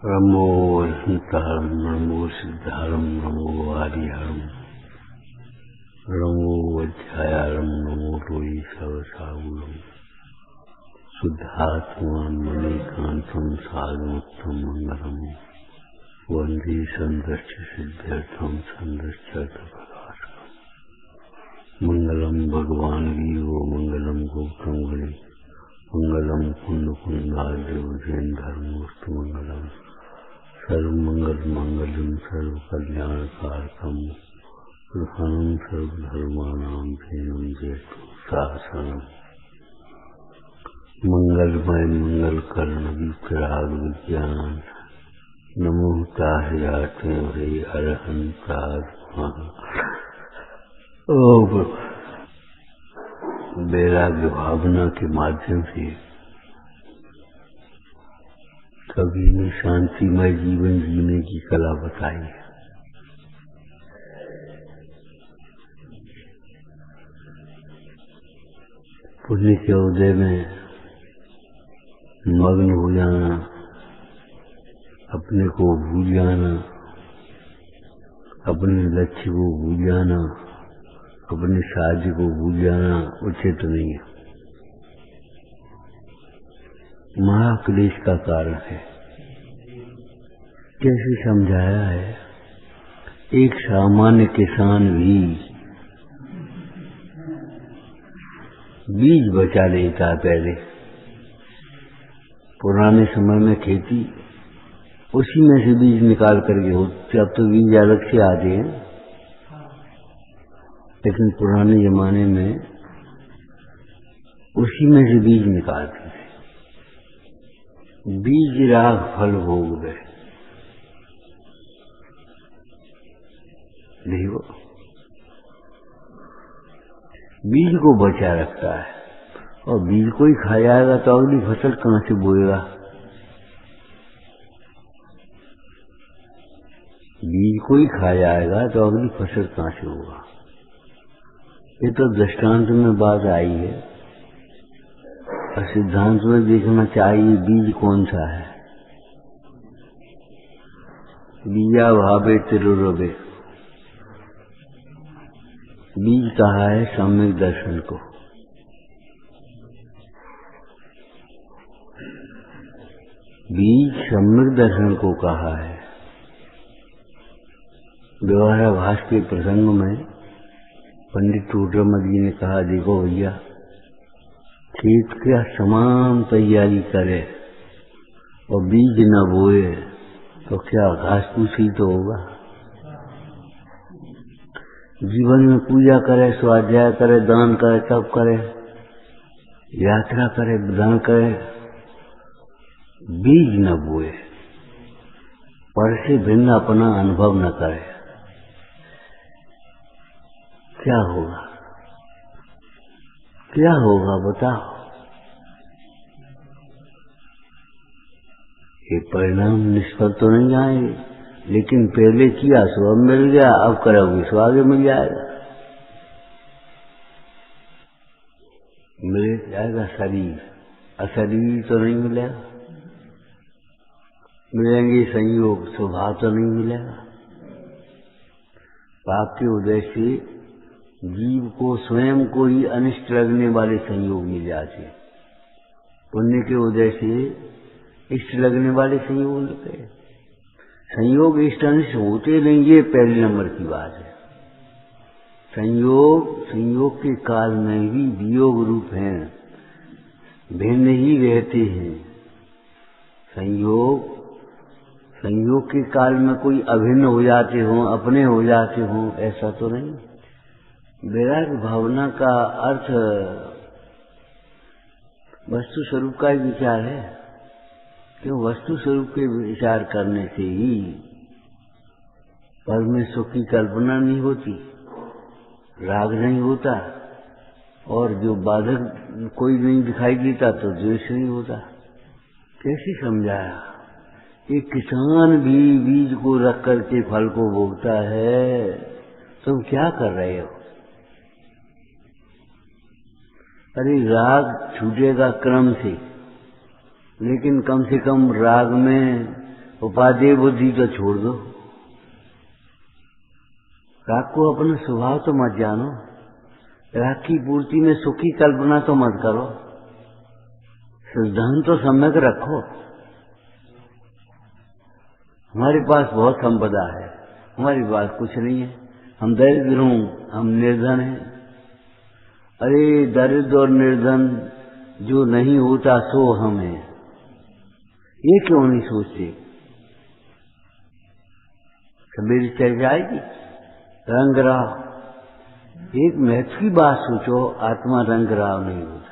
नमो अनंतारं नमो सिद्धारं नमो आदिहरं नमो अध्यायारं नमो लोई सर्वसागरं शुद्धात्मान मणिकांतं साधुमुक्तं मंगलम वंदे संदर्श सिद्ध्यर्थं संदर्शर्थप्रकाशकम् मंगलम भगवान वीरो मंगलम गौतम गणे मंगलम कुंड कुंडादेवजैन धर्मोस्तु मंगलम सर्वमंगल मंगलम सर्व कल्याण कारकम प्रधानम सर्वधर्माणां धेनुं जयतु शासनम मंगलमय मंगल कर्ण वितराग विज्ञान नमो ताहयाते हरे अरहंतार वैराग्य भावना के माध्यम से कवि ने शांतिमय जीवन जीने की कला बताई है। पुण्य के उदय में मग्न हो जाना, अपने को भूल जाना, अपने लक्ष्य को भूल जाना, अपने साध्य को भूल जाना उचित नहीं है, महाक्लेश का कारण है। कैसे समझाया है, एक सामान्य किसान भी बीज बचा लेता पहले। पुराने समय में खेती उसी में से बीज निकाल करके होती, अब तो बीज अलग से आते हैं, लेकिन पुराने जमाने में उसी में से बीज निकालते थे। बीज राग फल भोग गए। देखो, बीज को बचा रखता है, और बीज को ही खा जाएगा तो अगली फसल कहां से बोएगा? बीज को ही खा जाएगा तो अगली फसल कहां से होगा? ये तो दृष्टांत में बात आई है, और सिद्धांत में देखना चाहिए बीज कौन सा है। बीजा भावे तिरुरवे, बीज कहा है सम्यक दर्शन को। बीज सम्यक दर्शन को कहा है। व्यवहाराभास के प्रसंग में पंडित टूटरमल जी ने कहा, देखो भैया, खेत का समान तैयारी करे और बीज न बोए तो क्या घास फूस ही तो होगा। जीवन में पूजा करे, स्वाध्याय करे, दान करे, तप करे, यात्रा करे, दान करे, बीज न बोए, पर से भिन्न अपना अनुभव न करे, क्या होगा? क्या होगा बताओ? ये परिणाम निष्फल तो नहीं आएंगे, लेकिन पहले किया सो अब मिल गया, अब करोगे सो आगे मिल जाएगा। मिल जाएगा शरीर, अशरीर तो नहीं मिलेगा। मिलेंगे संयोग, स्वभाव तो नहीं मिलेगा। पाप के उदय से जीव को स्वयं को ही अनिष्ट लगने वाले संयोग मिल जाते, पुण्य के उदय से इष्ट लगने वाले संयोग मिलते। संयोग इष्ट अनिष्ट होते नहीं, ये पहले नंबर की बात है। संयोग के काल में भी वियोग रूप हैं, भिन्न ही रहते हैं। संयोग के काल में कोई अभिन्न हो जाते हों, अपने हो जाते हों, ऐसा तो नहीं। वैराग्य भावना का अर्थ वस्तु स्वरूप का ही विचार है। क्यों? वस्तु स्वरूप के विचार करने से ही परमेश्वर की कल्पना नहीं होती, राग नहीं होता, और जो बाधक कोई नहीं दिखाई देता तो द्वेष नहीं होता। कैसे समझाया? एक किसान भी बीज को रख करके फल को भोगता है, तुम क्या कर रहे हो? अरे राग छूटेगा क्रम से, लेकिन कम से कम राग में उपादेय बुद्धि तो छोड़ दो, राग को अपना स्वभाव तो मत जानो, राग की पूर्ति में सुख की कल्पना तो मत करो, सिद्धांत तो सम्यक रखो। हमारे पास बहुत संपदा है, हमारे पास कुछ नहीं है, हम दरिद्र हूं, हम निर्धन हैं। अरे दरिद्र और निर्धन जो नहीं होता सो हम हैं, ये क्यों नहीं सोचते? सवेरे चल जाएगी रंग राव। एक महत्व की बात सोचो, आत्मा रंग राव नहीं होता।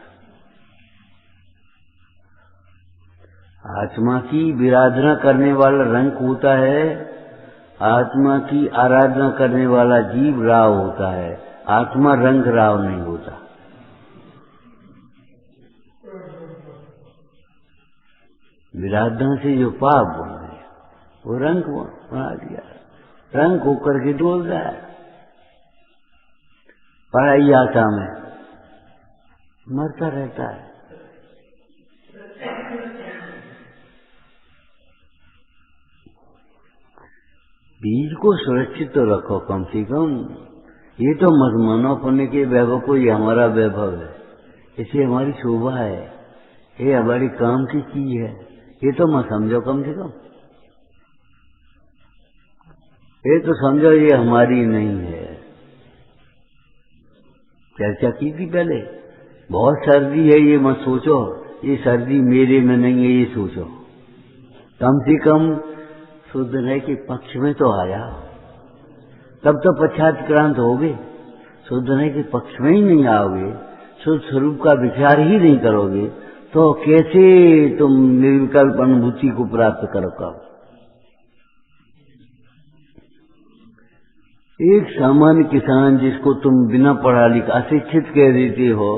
आत्मा की विराधना करने वाला रंग होता है, आत्मा की आराधना करने वाला जीव राव होता है, आत्मा रंग राव नहीं होता। विराधना से जो पाप बन गए वो रंग बना दिया, रंग होकर के डोल रहा है। पढ़ाई आता में मरता रहता है। बीज को सुरक्षित तो रखो कम से कम। ये तो मत मानो अपने के वैभव को, ये हमारा वैभव है, इसे हमारी शोभा है, ये हमारी काम की चीज है, ये तो मत समझो कम से कम। ये तो समझो ये हमारी नहीं है। चर्चा की थी पहले, बहुत सर्दी है ये मत सोचो, ये सर्दी मेरे में नहीं है ये सोचो। कम से कम शुद्ध है कि पक्ष में तो आया, तब तो पश्चात्क्रांत होगे। शुद्ध है कि पक्ष में ही नहीं आओगे, शुद्ध स्वरूप का विचार ही नहीं करोगे, तो कैसे तुम निर्विकल्प अनुभूति को प्राप्त करोगे? एक सामान्य किसान जिसको तुम बिना पढ़ा लिखा अशिक्षित कह देते हो,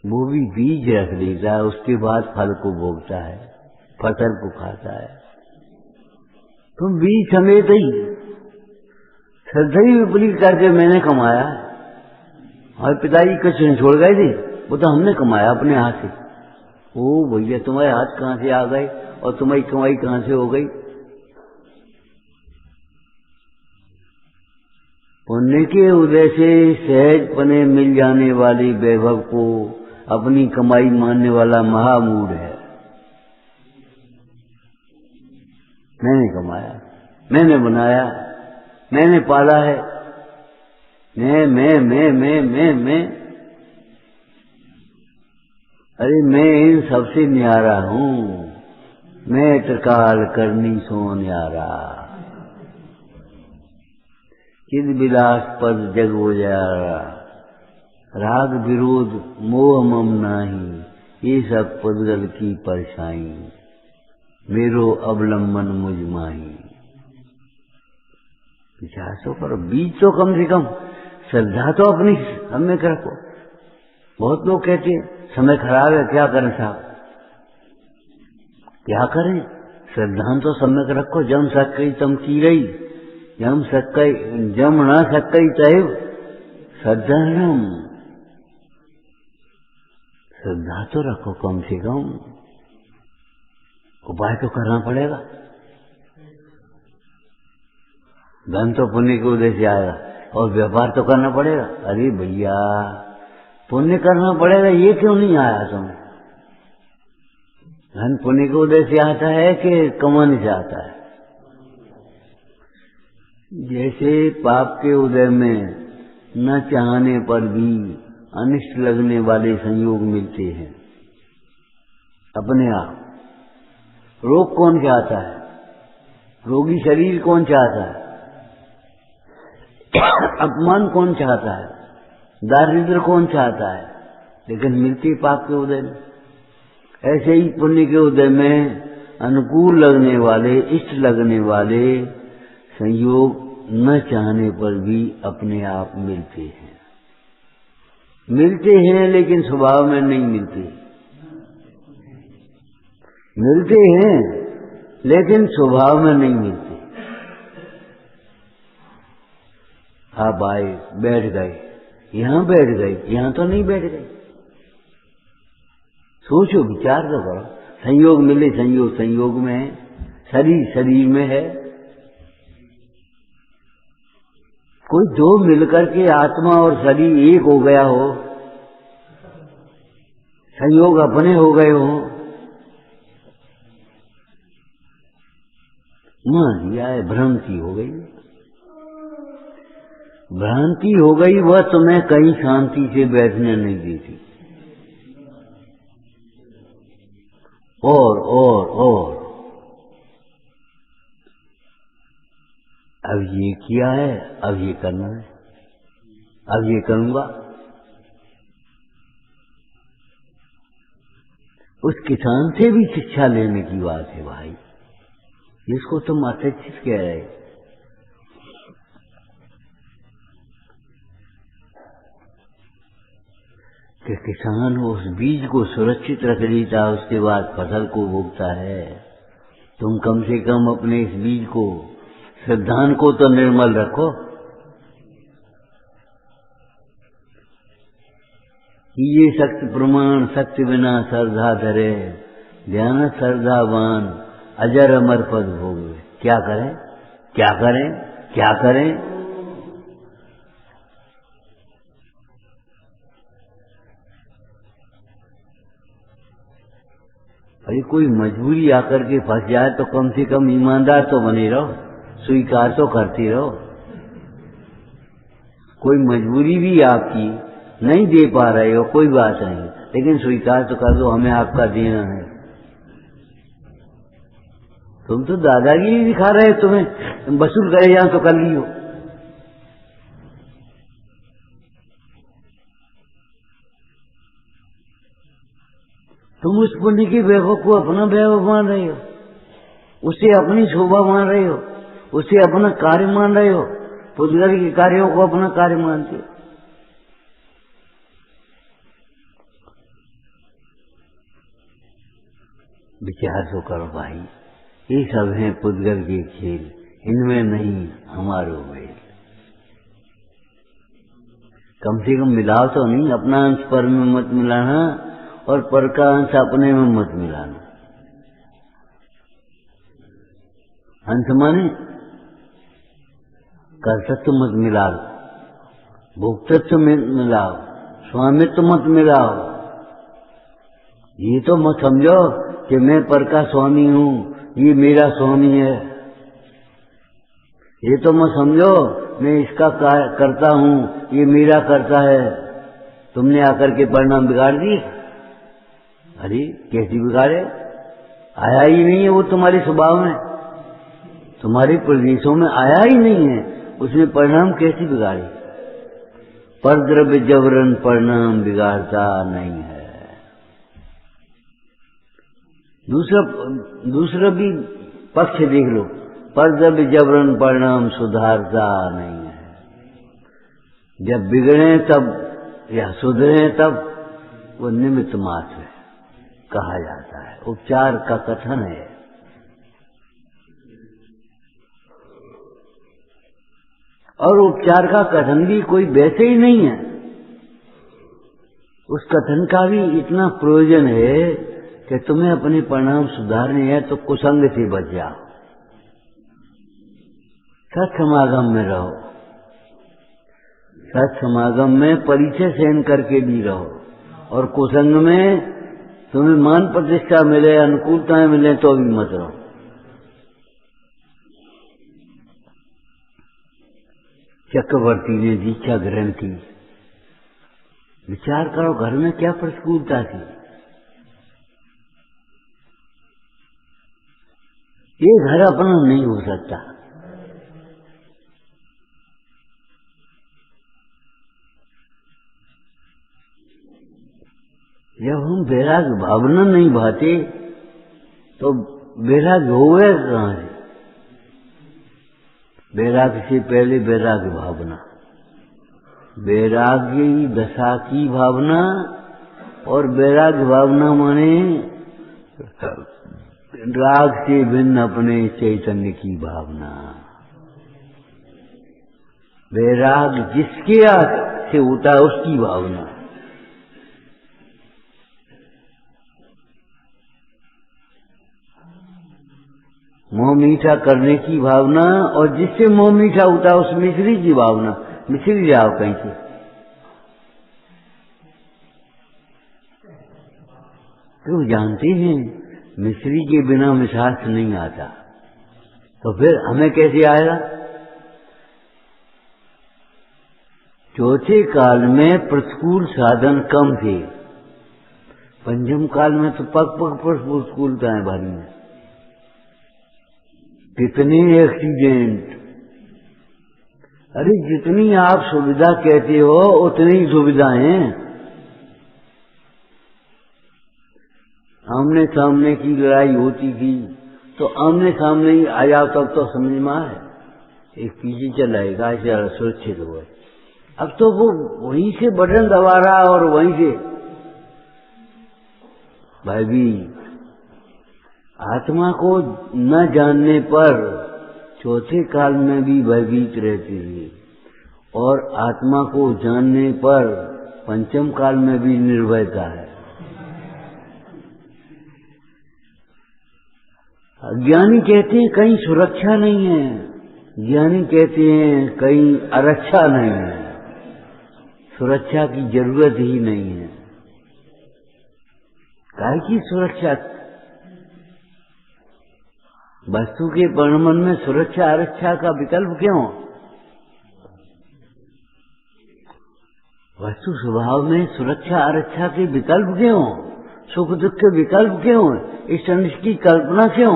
वो भी बीज रख देता है, उसके बाद फल को भोगता है, फसल को खाता है। तुम बीज समेत ही श्रद्धा ही विपरीत करके मैंने कमाया, और पिताजी कुछ नहीं छोड़ गए थे, वो तो हमने कमाया अपने हाथ से। ओ भैया तुम्हारे हाथ कहां से आ गए और तुम्हारी कमाई कहां से हो गई? पुण्य के उदय से सहज पने मिल जाने वाले वैभव को अपनी कमाई मानने वाला महामूढ़ है। मैंने कमाया, मैंने बनाया, मैंने पाला है, मैं। अरे मैं इन सबसे न्यारा हूं, मैं त्रिकाल करनी सो न्यारा। चिद विलास पद जग उजारा, राग विरोध मोह मम नाही, ये सब पदगल की परछाई, मेरो अवलंबन मुझ माही। विचार तो करो, बीज तो कम से कम श्रद्धा तो अपनी हमें रखो। बहुत लोग कहते हैं समय खराब है, क्या करें साहब? क्या करें? श्रद्धा तो सम्यक रखो। जम सकई तम की रही, जम न सकई तय सज्जनम। श्रद्धा तो रखो कम से कम, उपाय तो करना पड़ेगा। धन तो पुण्य के उदय से आएगा, और व्यापार तो करना पड़ेगा। अरे भैया पुण्य करना पड़ेगा, ये क्यों नहीं आया तुम्हें? धन पुण्य के उदय से आता है कि कमाने से आता है? जैसे पाप के उदय में न चाहने पर भी अनिष्ट लगने वाले संयोग मिलते हैं अपने आप। रोग कौन चाहता है? रोगी शरीर कौन चाहता है? अपमान कौन चाहता है? दारिद्र्य कौन चाहता है? लेकिन मिलती पाप के उदय में। ऐसे ही पुण्य के उदय में अनुकूल लगने वाले, इष्ट लगने वाले संयोग न चाहने पर भी अपने आप मिलते हैं। मिलते हैं लेकिन स्वभाव में नहीं मिलते। मिलते हैं लेकिन स्वभाव में नहीं मिलते। आप आए, बैठ गए, यहां बैठ गए, यहां तो नहीं बैठ गए। सोचो, विचार तो करो। संयोग मिले, संयोग संयोग में है, शरीर शरीर में है। कोई दो मिलकर के आत्मा और शरीर एक हो गया हो, संयोग अपने हो गए हो, मान लिया है, भ्रांति हो गई। भ्रांति हो गई, वह तुम्हें कहीं शांति से बैठने नहीं देती। और अब ये किया है, अब ये करना है, अब ये करूंगा। उस किसान से भी शिक्षा लेने की बात है भाई, जिसको तुम अशिक्षित कह रहे। कि किसान उस बीज को सुरक्षित रख लेता, उसके बाद फसल को उगता है। तुम कम से कम अपने इस बीज को, सिद्धांत को तो निर्मल रखो। ये शक्ति प्रमाण, शक्ति बिना श्रद्धा धरे, ध्यान श्रद्धावान अजर अमर पद भोगे। क्या करें, क्या करें, क्या करें? अरे कोई मजबूरी आकर के फंस जाए तो कम से कम ईमानदार तो बने रहो, स्वीकार तो करते रहो। कोई मजबूरी भी आपकी नहीं दे पा रहे हो, कोई बात नहीं, लेकिन स्वीकार तो कर दो, हमें आपका देना है। तुम तो दादागिरी दिखा रहे हो, तुम्हें वसूल करे जाओ तो कर लियो। तुम उस पुण्य की वैभव को अपना वैभव मान रहे हो, उसे अपनी शोभा मान रहे हो, उसे अपना कार्य मान रहे हो, पुद्गल के कार्यों को अपना कार्य मानते हो। विचार तो करो भाई, ये सब हैं पुद्गल के खेल, इनमें नहीं हमारो मेल। कम से कम मिलाओ तो नहीं, अपना अंश पर में मत मिलाना और पर का अंश अपने में मत मिलाना। अंश माने कर्तृत्व मत मिलाओ, भोक्तृत्व मत मिलाओ, स्वामित्व मत मिलाओ। ये तो मत समझो कि मैं पर का स्वामी हूं, ये मेरा स्वामी है। ये तो मत समझो मैं इसका करता हूं, ये मेरा करता है। तुमने आकर के परिणाम बिगाड़ दिए। अरे कैसी बिगाड़े? आया ही नहीं है वो तुम्हारे स्वभाव में, तुम्हारे प्रदेशों में आया ही नहीं है, उसमें परिणाम कैसी बिगाड़े? पर द्रव्य जबरन परिणाम बिगाड़ता नहीं है। दूसरा भी पक्ष देख लो, पर द्रव्य जबरन परिणाम सुधारता नहीं है। जब बिगड़े तब या सुधरे तब वो निमित्त मात्र कहा जाता है, उपचार का कथन है। और उपचार का कथन भी कोई वैसे ही नहीं है, उस कथन का भी इतना प्रयोजन है कि तुम्हें अपने परिणाम सुधारने हैं तो कुसंग से बच जाओ, सत्समागम में रहो, सत्समागम में परिचय सहन करके भी रहो, और कुसंग में तुम्हें मान प्रतिष्ठा मिले, अनुकूलताएं मिले तो भी मत रहो। चक्रवर्ती ने दीक्षा ग्रहण की, विचार करो घर में क्या प्रतिकूलता थी। ये घर अपना नहीं हो सकता। जब हम वैराग्य भावना नहीं भाते तो वैराग्य हो गया कहां से? वैराग्य से पहले वैराग्य भावना, वैराग्य दशा की भावना, और वैराग्य भावना माने राग से भिन्न अपने चैतन्य की भावना। वैराग जिसके से होता है उसकी भावना। मोह मीठा करने की भावना, और जिससे मोह मीठा होता है उस मिश्री की भावना। मिश्री जाओ कहीं से। तो जानते हैं मिश्री के बिना मिठास नहीं आता, तो फिर हमें कैसे आएगा? चौथे काल में प्रतिकूल साधन कम थे, पंचम काल में तो पग पग पर प्रतिकूलताएं भरी हैं। कितने एक्सीडेंट! अरे जितनी आप सुविधा कहते हो उतनी ही सुविधाएं। आमने सामने की लड़ाई होती थी तो आमने सामने ही आ जाओ तब तो समझ में आए, एक पीछे चलाएगा ऐसे सुरक्षित हुए। अब तो वो वहीं से बटन दबा रहा और वहीं से भाई भी आत्मा को न जानने पर चौथे काल में भी भयभीत रहती है, और आत्मा को जानने पर पंचम काल में भी निर्भयता है। अज्ञानी कहते हैं कहीं सुरक्षा नहीं है, ज्ञानी कहते हैं कहीं आरक्षा नहीं है, सुरक्षा की जरूरत ही नहीं है। काहे की सुरक्षा? वस्तु के वर्णन में सुरक्षा आरक्षा का विकल्प क्यों? वस्तु स्वभाव में सुरक्षा आरक्षा के विकल्प क्यों? सुख दुख के विकल्प क्यों? इस अनिष्ट की कल्पना क्यों?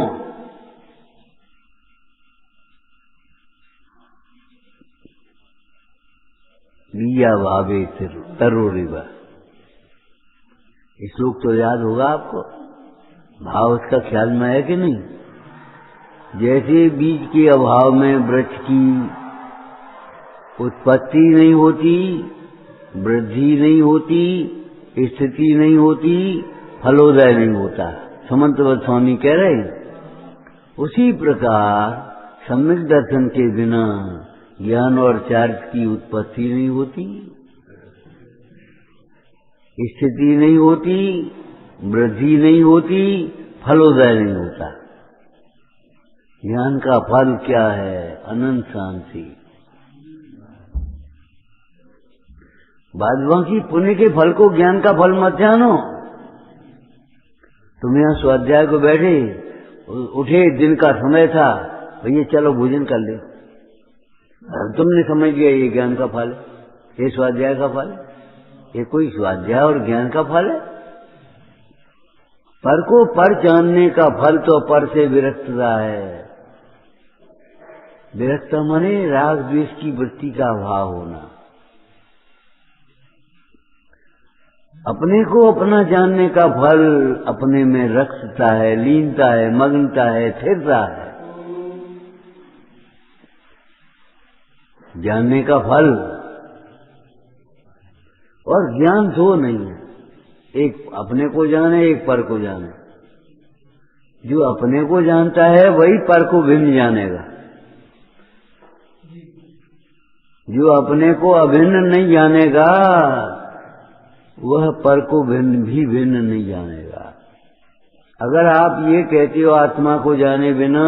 लिया भावे तरोरिवा। श्लोक तो याद होगा आपको, भाव उसका ख्याल में है कि नहीं? जैसे बीज के अभाव में वृक्ष की उत्पत्ति नहीं होती, वृद्धि नहीं होती, स्थिति नहीं होती, फलोदय नहीं होता, समंतवत स्वामी कह रहे हैं। उसी प्रकार सम्यक दर्शन के बिना ज्ञान और चार्ज की उत्पत्ति नहीं होती, स्थिति नहीं होती, वृद्धि नहीं होती, फलोदय नहीं होता। ज्ञान का फल क्या है? अनंत शांति। बाद बाकी पुण्य के फल को ज्ञान का फल मत जानो। तुम यहाँ स्वाध्याय को बैठे, उठे, दिन का समय था, भैया चलो भोजन कर ले, तुमने समझ लिया ये ज्ञान का फल है, ये स्वाध्याय का फल है। ये कोई स्वाध्याय और ज्ञान का फल है? पर को पर जानने का फल तो पर से विरक्तता है। विरक्त माने राग द्वेष की वृत्ति का अभाव होना। अपने को अपना जानने का फल अपने में रखता है, लीनता है, मग्नता है, स्थिरता है। जानने का फल और ज्ञान दो नहीं है, एक अपने को जाने, एक पर को जाने। जो अपने को जानता है वही पर को भिन्न जानेगा, जो अपने को अभिन्न नहीं जानेगा वह पर को भिन्न नहीं जानेगा। अगर आप ये कहते हो आत्मा को जाने बिना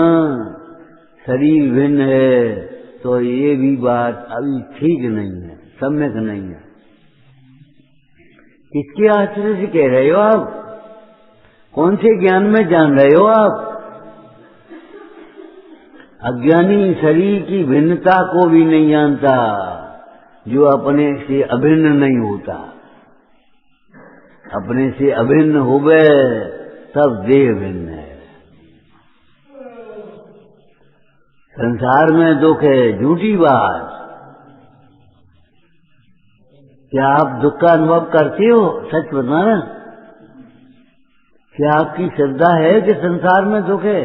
शरीर भिन्न है, तो ये भी बात अभी ठीक नहीं है, सम्यक नहीं है। किसके आश्रय से कह रहे हो आप? कौन से ज्ञान में जान रहे हो आप? अज्ञानी शरीर की भिन्नता को भी नहीं जानता, जो अपने से अभिन्न नहीं होता। अपने से अभिन्न होवे तब देह भिन्न है। संसार में दुख है, झूठी बात। क्या आप दुख का अनुभव करते हो? सच बताना। क्या आपकी श्रद्धा है कि संसार में दुख है?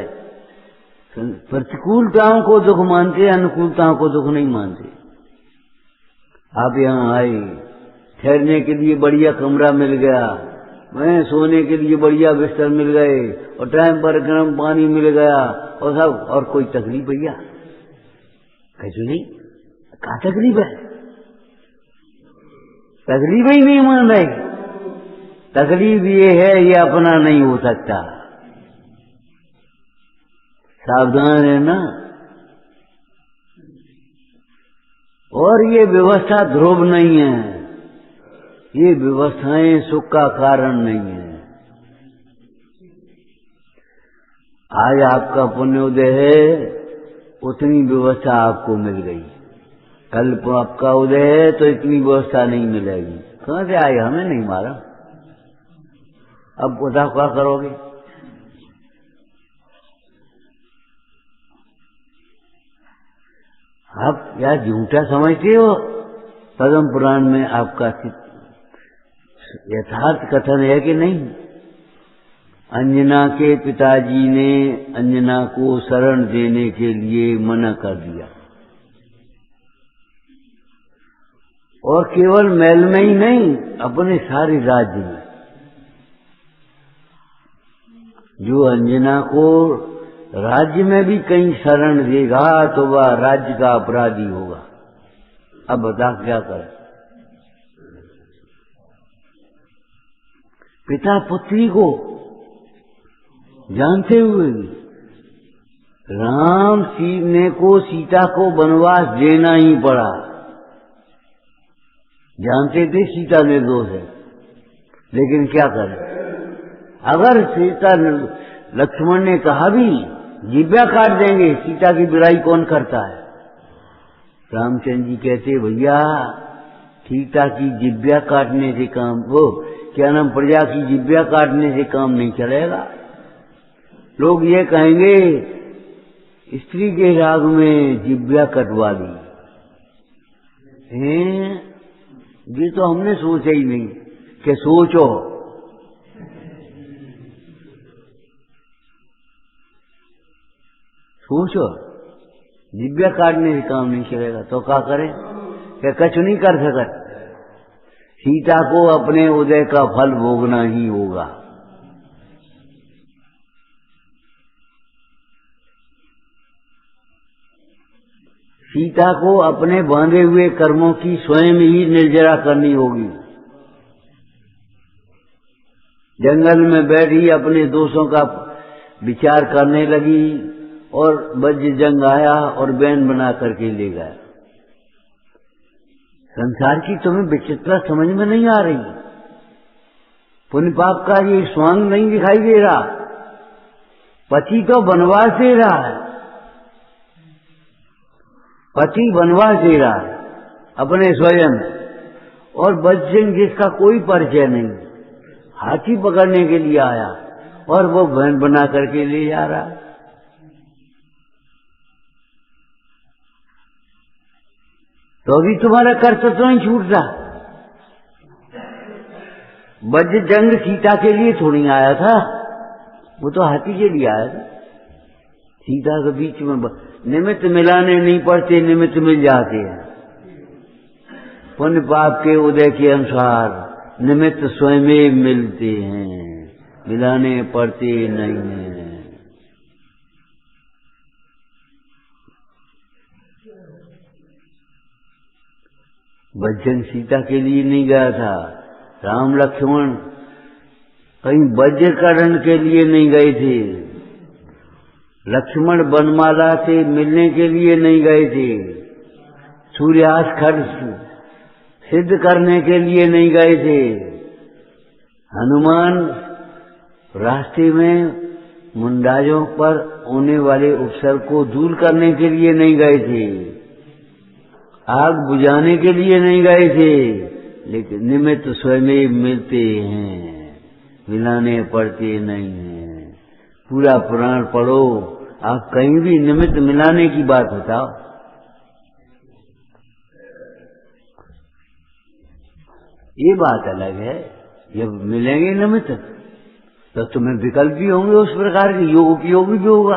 प्रतिकूलताओं को दुख मानते, अनुकूलताओं को दुख नहीं मानते। आप यहाँ आए, ठहरने के लिए बढ़िया कमरा मिल गया, मैं सोने के लिए बढ़िया बिस्तर मिल गए, और टाइम पर गर्म पानी मिल गया, और सब, और कोई तकलीफ भैया? कैसे नहीं? क्या तकलीफ है? तकलीफ ही नहीं मान रहे। तकलीफ ये है ये अपना नहीं हो सकता। सावधान रहना। और ये व्यवस्था ध्रुव नहीं है, ये व्यवस्थाएं सुख का कारण नहीं है। आज आपका पुण्योदय है, उतनी व्यवस्था आपको मिल गई। कल आपका उदय है तो इतनी व्यवस्था नहीं मिलेगी। कहां से आए? हमें नहीं मारा। अब बताओ क्या करोगे? आप क्या झूठा समझते हो? पद्म पुराण में आपका यथार्थ कथन है कि नहीं? अंजना के पिताजी ने अंजना को शरण देने के लिए मना कर दिया, और केवल महल में ही नहीं, अपने सारे राज्य में। जो अंजना को राज्य में भी कहीं शरण देगा तो वह राज्य का अपराधी होगा। अब बता क्या करे? पिता पुत्री को जानते हुए राम ने को सीता को वनवास देना ही पड़ा। जानते थे सीता निर्दोष है, लेकिन क्या करें? अगर सीता लक्ष्मण ने कहा भी जिब्या काट देंगे, सीता की बुराई कौन करता है? रामचंद्र जी कहते भैया सीता की जिब्या काटने से काम, वो क्या नाम, प्रजा की जिब्या काटने से काम नहीं चलेगा। लोग ये कहेंगे स्त्री के राग में जिब्या कटवा दी हैं। ये तो हमने सोचा ही नहीं कि सोचो। सोचो, जिब्या काटने से काम नहीं चलेगा तो क्या करें? क्या कुछ नहीं कर सकते? सीता को अपने उदय का फल भोगना ही होगा। सीता को अपने बांधे हुए कर्मों की स्वयं ही निर्जरा करनी होगी। जंगल में बैठी अपने दोषों का विचार करने लगी और वज्र जंग आया और बैन बना करके ले गया। संसार की तुम्हें विचित्रता समझ में नहीं आ रही? पुण्य पाप का ये स्वांग नहीं दिखाई दे रहा? पति तो वनवास दे रहा है, पति वनवास दे रहा है अपने स्वयं, और वज्र जिसका कोई परिचय नहीं, हाथी पकड़ने के लिए आया और वो बैन बना करके ले जा रहा है। तो अभी तुम्हारा कर्तव्य नहीं छूट रहा। वज्र जंग सीता के लिए थोड़ी आया था, वो तो हाथी के लिए आया था। सीता के बीच में निमित्त मिलाने नहीं पड़ते, निमित्त मिल जाते हैं। पुण्य पाप के उदय के अनुसार निमित्त स्वयं मिलते हैं, मिलाने पड़ते नहीं हैं। वज्र सीता के लिए नहीं गया था। राम लक्ष्मण कहीं वज्रकरण के लिए नहीं गए थे। लक्ष्मण वनमाला से मिलने के लिए नहीं गए थे। सूर्यास्त खड्ग सिद्ध करने के लिए नहीं गए थे। हनुमान रास्ते में मुंडाजों पर होने वाले उपसर्ग को दूर करने के लिए नहीं गए थे। आग बुझाने के लिए नहीं गए थे, लेकिन निमित्त स्वयं मिलते हैं, मिलाने पड़ते नहीं हैं। पूरा पुराण पढ़ो, आप कहीं भी निमित्त मिलाने की बात बताओ। ये बात अलग है, जब मिलेंगे निमित्त तो तुम्हें विकल्प भी होंगे उस प्रकार के, योग उपयोगी भी होगा।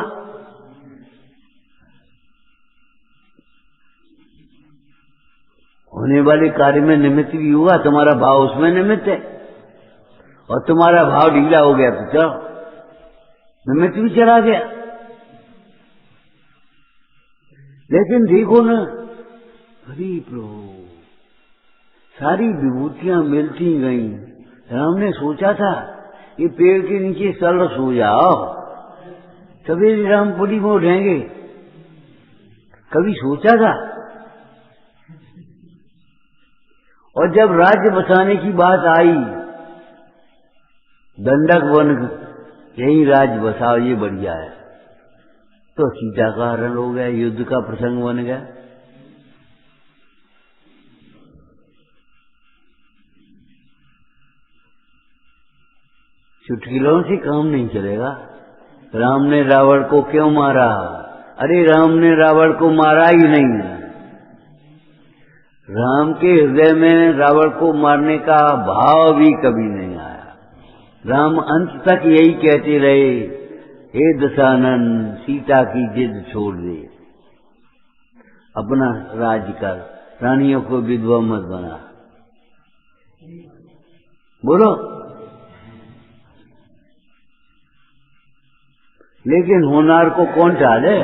होने वाले कार्य में निमित्त भी होगा, तुम्हारा भाव उसमें निमित्त है, और तुम्हारा भाव ढीला हो गया तो चलो निमित्त भी चला गया। लेकिन देखो ना, हरि प्रभु सारी विभूतियां मिलती गईं। राम ने सोचा था ये पेड़ के नीचे चल सो जाओ, सवेरे रामपुरी में उठेंगे, कभी सोचा था? और जब राज्य बसाने की बात आई, दंडक वन यही राज्य बसाओ, ये बढ़िया है, तो सीता का हरण हो गया, युद्ध का प्रसंग बन गया। चुटकिलों से काम नहीं चलेगा। राम ने रावण को क्यों मारा? अरे राम ने रावण को मारा ही नहीं, राम के हृदय में रावण को मारने का भाव भी कभी नहीं आया। राम अंत तक यही कहते रहे, हे दशानन, सीता की जिद छोड़ दे, अपना राज्य कर, रानियों को विधवा मत बना। बोलो। लेकिन होनार को कौन टाले?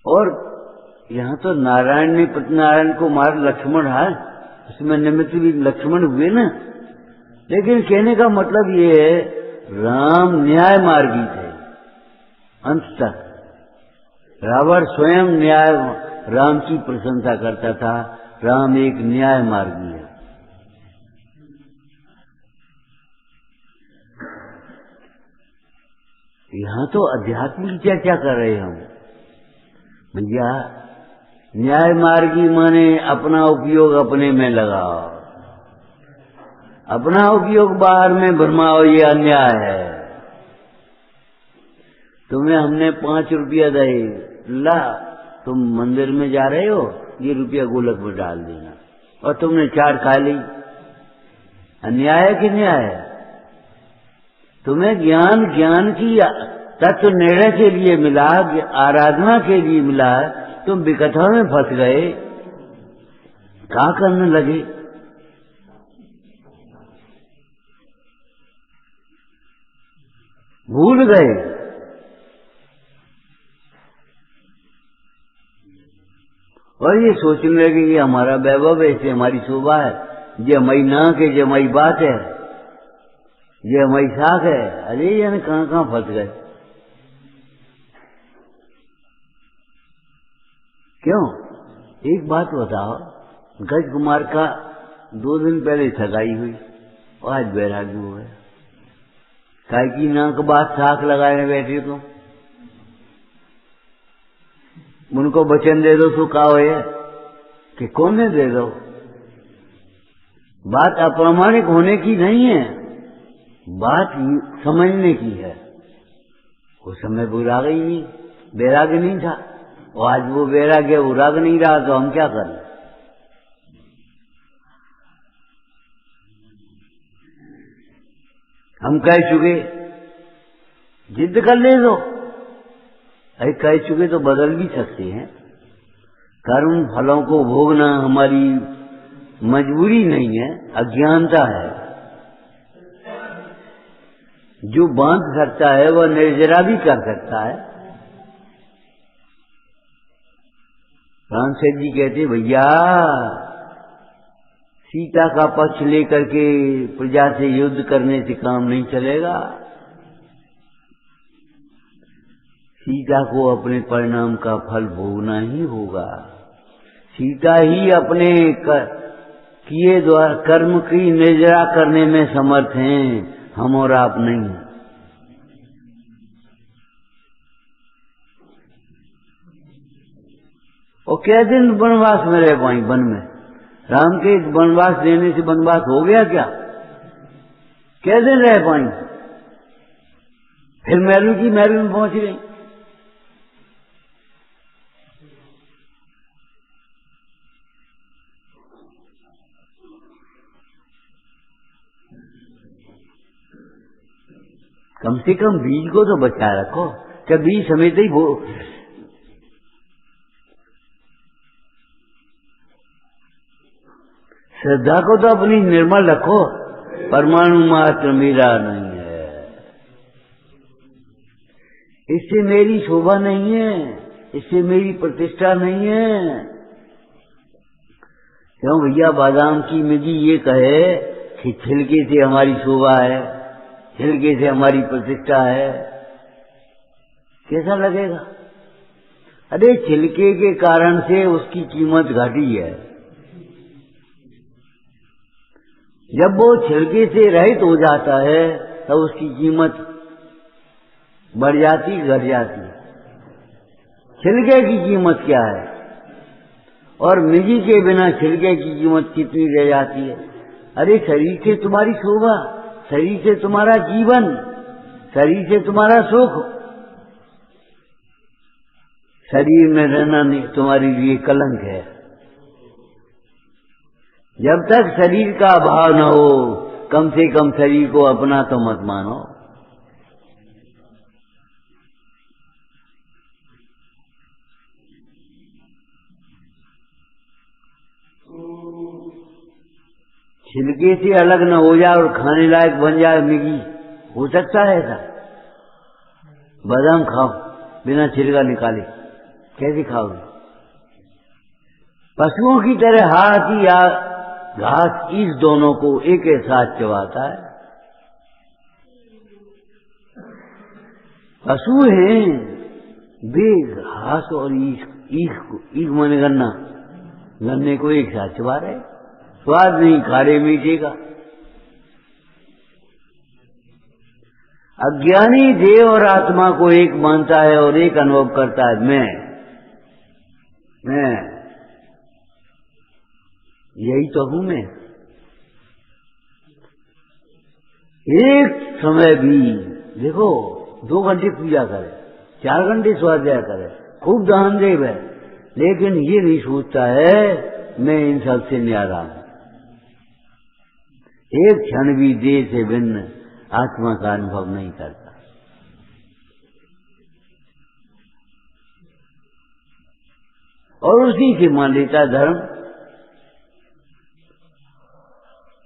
और यहां तो नारायण ने नारायण को मार, लक्ष्मण है उसमें निमित्त भी लक्ष्मण हुए ना। लेकिन कहने का मतलब ये है, राम न्याय मार्गी थे अंत तक। रावण स्वयं न्याय, राम की प्रशंसा करता था, राम एक न्याय मार्गी है। यहां तो अध्यात्म की चर्चा कर रहे हम भैया। न्याय मार्गी माने अपना उपयोग अपने में लगाओ, अपना उपयोग बाहर में भरमाओ, ये अन्याय है। तुम्हें हमने 5 रुपया दे, ला तुम मंदिर में जा रहे हो, ये रुपया गोलक में डाल देना, और तुमने चाट खा ली। अन्याय है कि न्याय है? तुम्हें ज्ञान की तत्व निर्णय के लिए मिला, आराधना के लिए मिला, तुम विकथा में फंस गए, क्या करने लगे? भूल गए। और ये सोचने लगे कि हमारा वैभव है, ऐसे हमारी शोभा है, ये हमारी नाक है, ये हमारी बात है, ये हमारी साख है। अरे यानी कहां कहां फंस गए। क्यों? एक बात बताओ, गज कुमार का 2 दिन पहले सगाई हुई और आज बैरागी हो गया। काय की नाक बात साख लगाए बैठे तो उनको वचन दे दो तो का हो कि कौन ने दे दो। बात अप्रामाणिक होने की नहीं है, बात समझने की है। उस समय वो राग ही नहीं, बैराग नहीं था, और आज वो बैराग है, वो राग नहीं रहा, तो हम क्या करें? हम कह चुके, जिद कर ले दो। अरे कह चुके तो बदल भी सकते हैं। कर्म फलों को भोगना हमारी मजबूरी नहीं है, अज्ञानता है। जो बांध सकता है वह निर्जरा भी कर सकता है। रामसेठ जी कहते, भैया सीता का पक्ष लेकर के प्रजा से युद्ध करने से काम नहीं चलेगा। सीता को अपने परिणाम का फल भोगना ही होगा। सीता ही अपने किए द्वारा कर्म की निर्जरा करने में समर्थ हैं, हम और आप नहीं। और क्या दिन वनवास में रह पाई? वन में राम के वनवास देने से वनवास हो गया क्या? क्या दिन रह पाई? फिर महलू की महलू में पहुंच गई। कम से कम बीज को तो बचा रखो। क्या बीज समेत ही वो श्रद्धा को तो अपनी निर्मल रखो। परमाणु मात्र मेरा नहीं है, इससे मेरी शोभा नहीं है, इससे मेरी प्रतिष्ठा नहीं है। क्यों भैया? बादाम की मिट्टी ये कहे कि छिलके से हमारी शोभा है, छिलके से हमारी प्रतिष्ठा है, कैसा लगेगा? अरे छिलके के कारण से उसकी कीमत घटी है। जब वो छिलके से रहित हो जाता है तब उसकी कीमत बढ़ जाती, घट जाती। छिलके की कीमत क्या है? और मिट्टी के बिना छिलके की कीमत कितनी रह जाती है? अरे शरीर से तुम्हारी शोभा, शरीर से तुम्हारा जीवन, शरीर से तुम्हारा सुख, शरीर में रहना नहीं तुम्हारे लिए कलंक है। जब तक शरीर का अभाव न हो, कम से कम शरीर को अपना तो मत मानो। छिलके से अलग न हो जाए और खाने लायक बन जाए मैगी, हो सकता है ऐसा? बादाम खाओ बिना छिलका निकाले, कैसे खाओगे? पशुओं की तरह हाथी या घास इस दोनों को एक साथ चबाता है। पशु हैं वे घास और ईख माने गन्ने को एक साथ चबा रहे। स्वाद नहीं खारे मीठे का। अज्ञानी देह और आत्मा को एक मानता है और एक अनुभव करता है, मैं यही तो हूं मैं। एक समय भी देखो 2 घंटे पूजा करे, 4 घंटे स्वाध्याय करे, खूब दान दे वह, लेकिन ये नहीं सोचता है मैं इन सबसे न्यारा हूं। एक क्षण भी देह से भिन्न आत्मा का अनुभव नहीं करता। और उसी से मान लेता धर्म,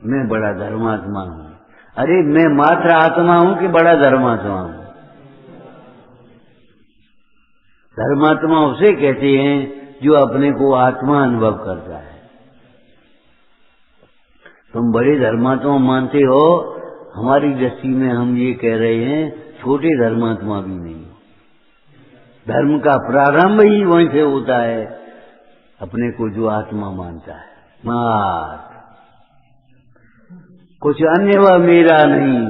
मैं बड़ा धर्मात्मा हूं। अरे मैं मात्र आत्मा हूं कि बड़ा धर्मात्मा हूं? धर्मात्मा उसे कहते हैं जो अपने को आत्मा अनुभव करता है। तुम बड़े धर्मात्मा मानते हो, हमारी दृष्टि में हम ये कह रहे हैं छोटे धर्मात्मा भी नहीं हो। धर्म का प्रारंभ ही वहीं से होता है, अपने को जो आत्मा मानता है। मात कुछ अन्य वह मेरा नहीं,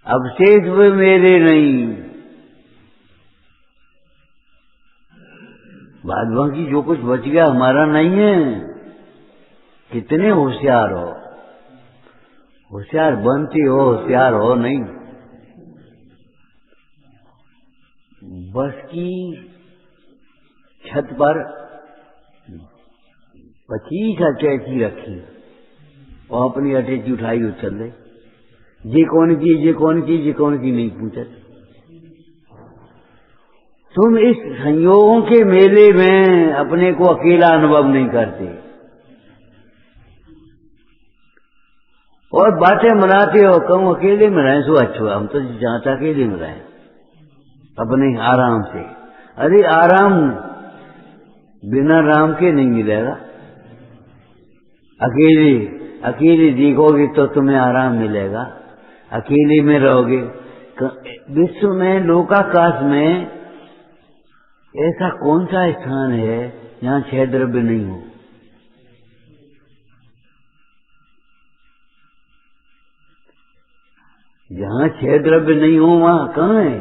अवशेष वे मेरे नहीं। बाद बाकी जो कुछ बच गया हमारा नहीं है। कितने होशियार हो, होशियार बनते हो, होशियार हो नहीं। बस की छत पर 25 अटैची रखी और अपनी अटैची उठाई और चल रहे। ये कौन की, ये कौन की, ये कौन की नहीं पूछा। तुम इस संयोगों के मेले में अपने को अकेला अनुभव नहीं करते और बातें मनाते हो, कहूं अकेले में रहें सो अच्छा, हम तो चाहता अकेले में रहें अपने आराम से। अरे आराम बिना राम के नहीं मिलेगा। अकेले देखोगे तो तुम्हें आराम मिलेगा, अकेले में रहोगे। विश्व में लोकाकाश में ऐसा कौन सा स्थान है जहां 6 द्रव्य नहीं हो? जहां 6 द्रव्य नहीं हो वहां कहां है?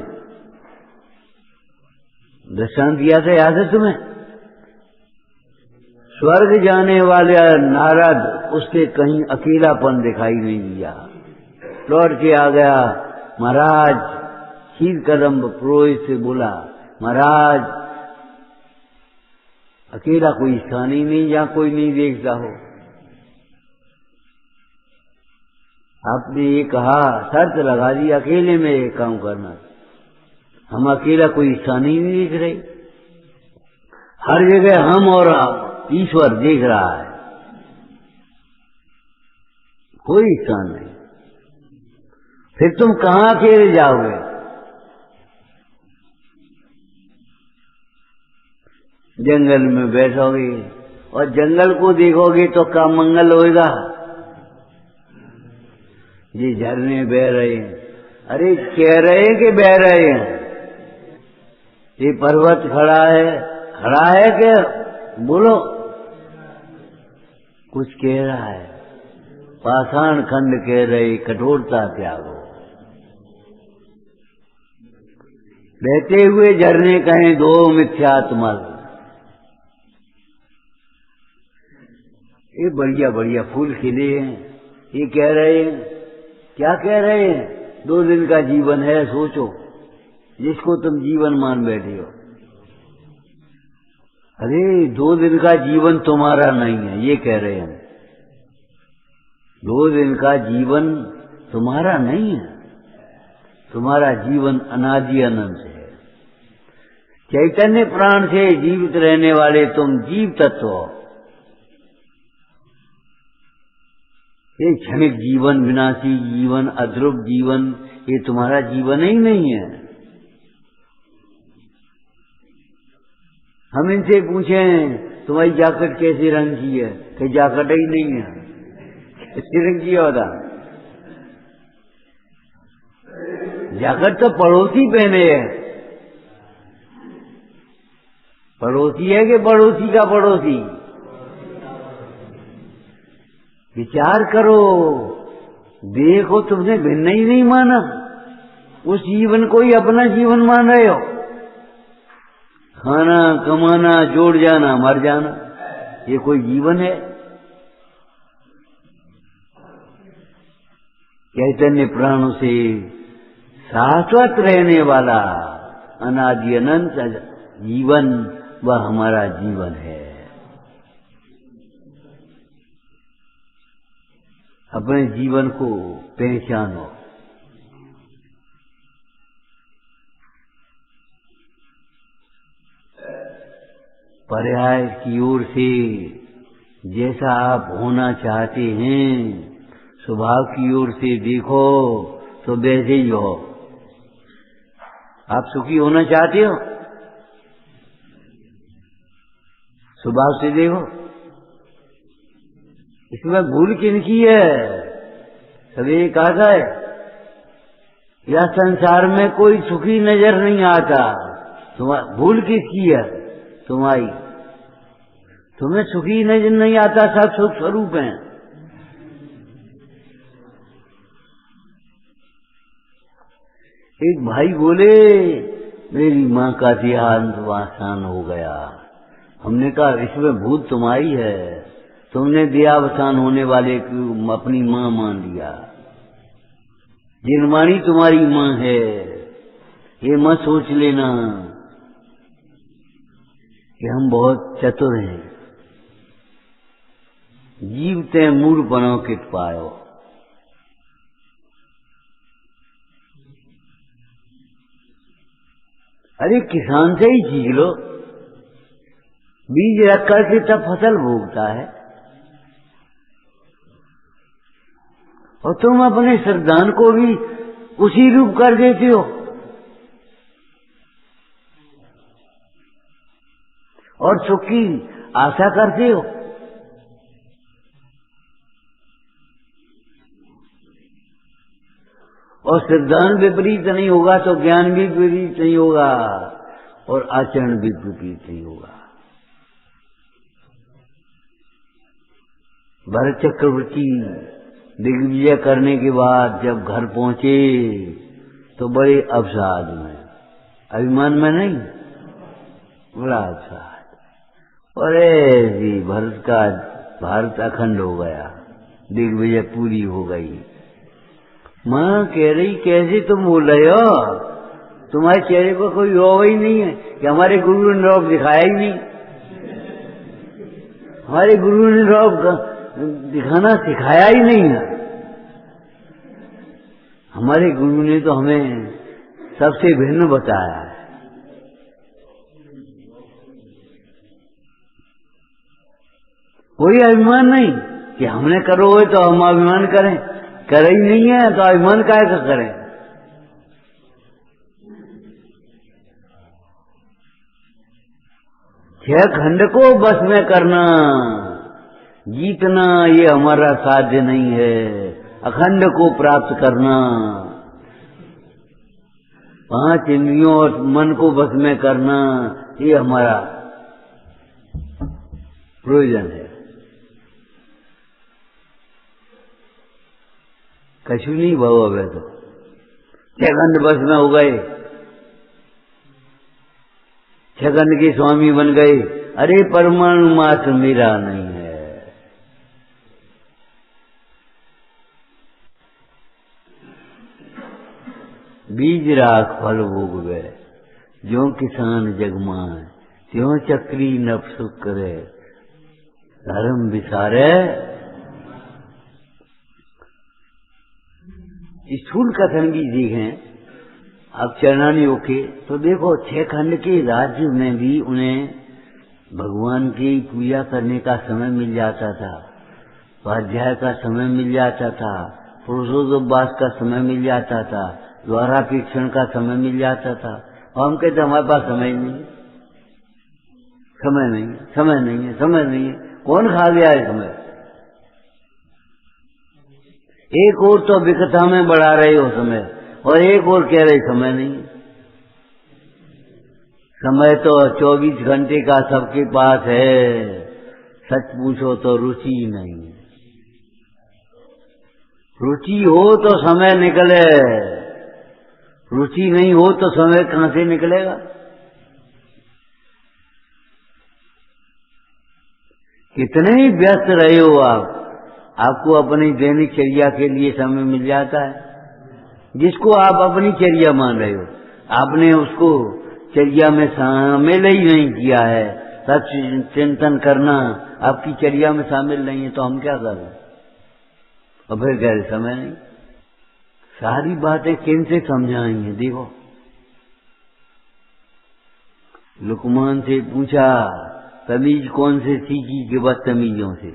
दृष्टांत दिया था, याद है तुम्हें? स्वर्ग जाने वाले नारद, उसके कहीं अकेलापन दिखाई नहीं दिया। लौट के आ गया। महाराज खीर कदम पुरोहित से बोला, महाराज अकेला कोई स्थान ही नहीं जहां कोई नहीं देखता हो। आपने ये कहा, शर्त लगा दी अकेले में ये काम करना। हम अकेला कोई स्थान ही नहीं देख रहे। हर जगह हम और ईश्वर देख रहा है, कोई स्थान नहीं। फिर तुम कहां अकेले जाओगे? जंगल में बैठोगे और जंगल को देखोगे तो क्या मंगल होएगा? ये झरने बह रहे हैं, अरे कह रहे हैं कि बह रहे हैं? ये पर्वत खड़ा है क्या? बोलो। कुछ कह रहा है। पाषाण खंड कह रहे, कठोरता त्यागो। बहते हुए झरने कहें दो मिथ्यात्मक। ये बढ़िया बढ़िया फूल खिले हैं, ये कह रहे हैं, क्या कह रहे हैं? 2 दिन का जीवन है, सोचो, जिसको तुम जीवन मान बैठे हो। अरे 2 दिन का जीवन तुम्हारा नहीं है, ये कह रहे हैं। 2 दिन का जीवन तुम्हारा नहीं है, तुम्हारा जीवन अनादि अनंत है। चैतन्य प्राण से जीवित रहने वाले तुम जीव तत्व हो। ये क्षणिक जीवन, विनाशी जीवन, अध्रुव जीवन, ये तुम्हारा जीवन ही नहीं है। हम इनसे पूछें तुम्हारी जैकेट कैसे रंग की है, कि जैकेट ही नहीं है, कैसे रंग किया होता? जैकेट तो पड़ोसी पहने है। पड़ोसी है कि पड़ोसी का पड़ोसी? विचार करो, देखो, तुमने भिन्न ही नहीं माना, उस जीवन को ही अपना जीवन मान रहे हो। खाना, कमाना, जोड़ जाना, मर जाना, ये कोई जीवन है? चैतन्य प्राणों से शाश्वत रहने वाला अनादि अनंत जीवन, वह हमारा जीवन है। अपने जीवन को पहचानो। पर्याय की ओर से जैसा आप होना चाहते हैं, स्वभाव की ओर से देखो तो वैसे ही हो। आप सुखी होना चाहते हो, स्वभाव से देखो। इसमें भूल किनकी है? सभी कहा है, या संसार में कोई सुखी नजर नहीं आता। भूल किसकी है? तुम्हारी। तुम्हें सुखी नजर नहीं आता, सब सुख स्वरूप हैं। एक भाई बोले, मेरी माँ का देहांत आसान हो गया। हमने कहा, इसमें भूत तुम्हारी है, तुमने देहावसान होने वाले को अपनी माँ मान लिया। जिनवाणी तुम्हारी माँ है, ये मत सोच लेना कि हम बहुत चतुर हैं। जीवते मूढ़ बनो कित पायो। अरे किसान से ही सीख लो, बीज रख करके तब फसल भोगता है, और तुम अपने श्रद्धान को भी उसी रूप कर देते हो। और सुख की आशा करते हो। और श्रद्धान विपरीत नहीं होगा तो ज्ञान भी विपरीत नहीं होगा, और आचरण भी विपरीत नहीं होगा। भरत चक्रवर्ती दिग्विजय करने के बाद जब घर पहुंचे तो बड़े अवसाद में, अभिमान में नहीं, बड़ा अवसाद। अरे जी, भारत अखंड हो गया, दिग्विजय पूरी हो गई। माँ कह रही, कैसे तुम बोल रहे हो? तुम्हारे चेहरे पर कोई रोब ही नहीं है कि हमारे गुरु ने रोब दिखाया ही नहीं। हमारे गुरु ने रोब दिखाना सिखाया ही नहीं है। हमारे गुरु ने तो हमें सबसे भिन्न बताया है। कोई अभिमान नहीं कि हमने करो तो हम अभिमान करें, करे ही नहीं है तो अभिमान काहे का करें। छह खंड को बस में करना, जीतना, ये हमारा साध्य नहीं है। अखंड को प्राप्त करना, 5 इंद्रियों और मन को बस में करना, ये हमारा प्रयोजन है। कछु नहीं भाव अब तो 6 घंटे बस में हो गए, 6 घंटे के स्वामी बन गए। अरे परमाणु मात्र मेरा नहीं है। बीज राख फल भोगवे, ज्यों किसान जगमान, त्यों चक्री नभ सुख करे, धर्म विसारे। स्थूल कथन भी देखें अब चरणानियों के, तो देखो 6 खंड के राज्य में भी उन्हें भगवान की पूजा करने का समय मिल जाता था, स्वाध्याय का समय मिल जाता था, पुरुषोत्तम का समय मिल जाता था, द्वारापीक्षण का समय मिल जाता था। और हम कहते हमारे पास समय नहीं है, समय नहीं है, समय नहीं है, समय नहीं है। कौन खा गया है समय? एक और तो विकथा में बढ़ा रहे हो समय, और एक और कह रहे समय नहीं है। समय तो 24 घंटे का सबके पास है, सच पूछो तो रुचि नहीं है। रुचि हो तो समय निकले, रुचि नहीं हो तो समय कहां से निकलेगा? कितने ही व्यस्त रहे हो आप, आपको अपनी दैनिक चर्या के लिए समय मिल जाता है। जिसको आप अपनी चर्या मान रहे हो, आपने उसको चर्या में शामिल ही नहीं किया है। सच चिंतन करना आपकी चर्या में शामिल नहीं है, तो हम क्या करें? और फिर कह रहे समय नहीं। सारी बातें किन से समझाएंगे? देखो, लुकमान से पूछा तमीज कौन से सीखी कि बदतमीजों से।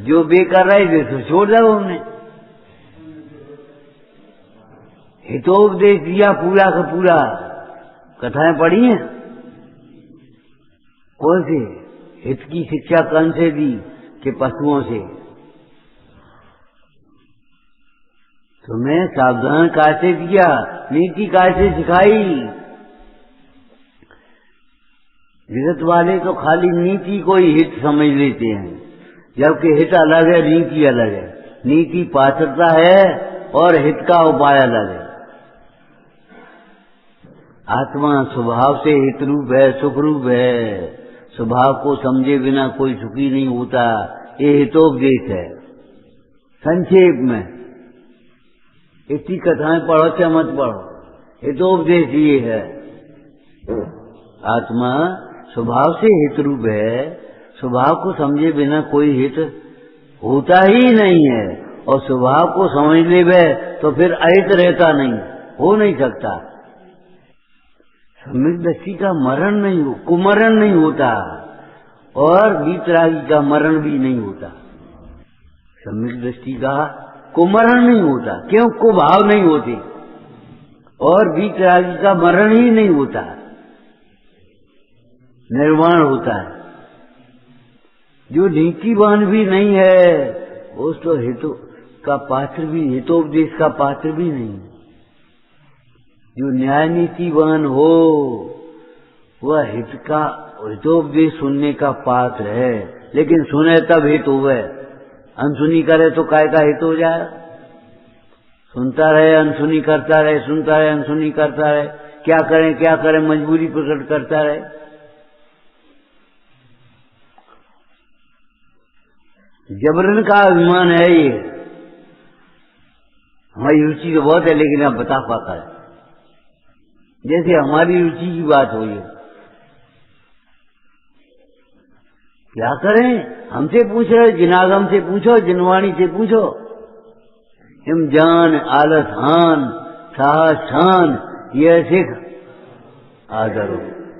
जो बेकार रहे थे तो छोड़ दो। हमने हितोपदेश दिया पूरा का पूरा। कथाएं पढ़ी हैं? कौन से? हित की शिक्षा कौन से दी? कि पशुओं से। तुम्हें सावधान कैसे दिया, नीति कैसे सिखाई। जगत वाले तो खाली नीति को ही हित समझ लेते हैं, जबकि हित अलग है, नीति अलग है। नीति पात्रता है और हित का उपाय अलग है। आत्मा स्वभाव से हित रूप है, सुख रूप है। स्वभाव को समझे बिना कोई सुखी नहीं होता। ये हितोपदेश है। संक्षेप में इतनी कथाएं पढ़ो चाहे मत पढ़ो, हितोपदेश ये है। आत्मा स्वभाव से हित रूप है। स्वभाव को समझे बिना कोई हित होता ही नहीं है, और स्वभाव को समझ ले तो फिर अहित रहता नहीं, हो नहीं सकता। सम्यक दृष्टि का मरण नहीं हो, कुमरण नहीं होता, और वीतरागी का मरण भी नहीं होता। सम्यक दृष्टि का कुमरण नहीं होता, क्यों? कुभाव नहीं होते, और वीतरागी का मरण ही नहीं होता, निर्वाण होता है। जो नीतिवान भी नहीं है, उस तो हितो का पात्र भी, हितोपदेश का पात्र भी नहीं। जो न्याय नीतिवान हो वह हित का, हितोपदेश सुनने का पात्र है, लेकिन सुने तब हित हुए। अनसुनी करे तो काय का हित हो जाए? सुनता रहे, अनसुनी करता रहे, सुनता रहे, अनसुनी करता रहे, क्या करें क्या करें, मजबूरी प्रकट करता रहे। जबरन का अभिमान है ये। हमारी रुचि तो बहुत है, लेकिन अब बता पाता है। जैसे हमारी रुचि की बात हो, ये क्या करें? हमसे पूछ रहे, जिनागम से पूछो, जिनवाणी से पूछो। हिम जान आलस हान साहस शान, ये सिख आदर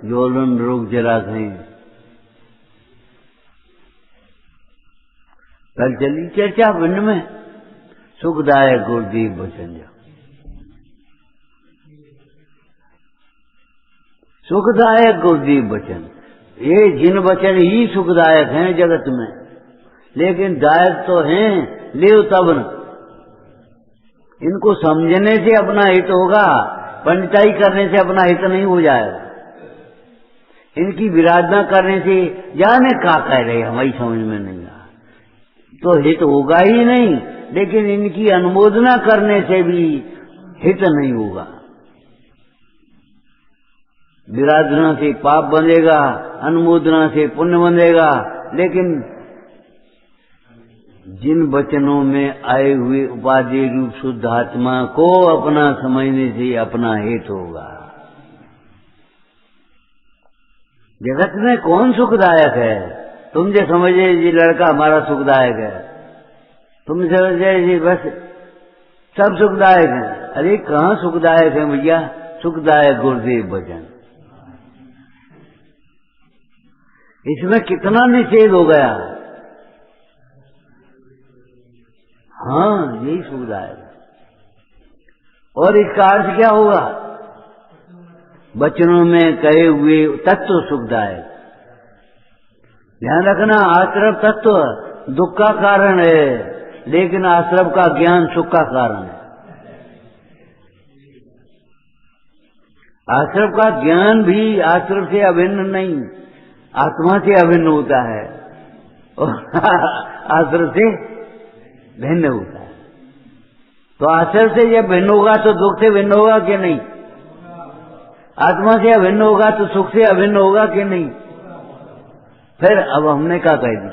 जोलन रोग जरा कहें। कल चली चर्चा वन में सुखदायक गुरुदेव वचन। सुखदायक गुरुदेव वचन, ये जिन वचन ही सुखदायक हैं जगत में, लेकिन दायक तो हैं ले तब न। इनको समझने से अपना हित होगा, पंडिताई करने से अपना हित नहीं हो जाएगा। इनकी विराधना करने से जाने क्या कह रहे हमारी समझ में नहीं आ, तो हित होगा ही नहीं। लेकिन इनकी अनुमोदना करने से भी हित नहीं होगा। विराधना से पाप बनेगा, अनुमोदना से पुण्य बनेगा। लेकिन जिन वचनों में आए हुए उपाधि रूप शुद्ध आत्मा को अपना समझने से अपना हित होगा। जगत में कौन सुखदायक है? तुम जो समझे ये लड़का हमारा सुखदायक है, तुम समझे ये बस सब सुखदायक है। अरे कहाँ सुखदायक है भैया? सुखदायक गुरुदेव वचन, इसमें कितना निषेध हो गया। हाँ, यही सुखदायक। और इसका अर्थ क्या होगा? वचनों में कहे हुए तत्व सुखदायक। ध्यान रखना, आश्रव तत्व दुख का कारण है, लेकिन आश्रव का ज्ञान सुख का कारण है। आश्रव का ज्ञान भी आश्रव से अभिन्न नहीं, आत्मा से अभिन्न होता है और आश्रव से भिन्न होता है। तो आश्रव से जब भिन्न होगा तो दुख से भिन्न होगा कि नहीं? आत्मा से अभिन्न होगा तो सुख से अभिन्न होगा कि नहीं? फिर अब हमने क्या कह दी?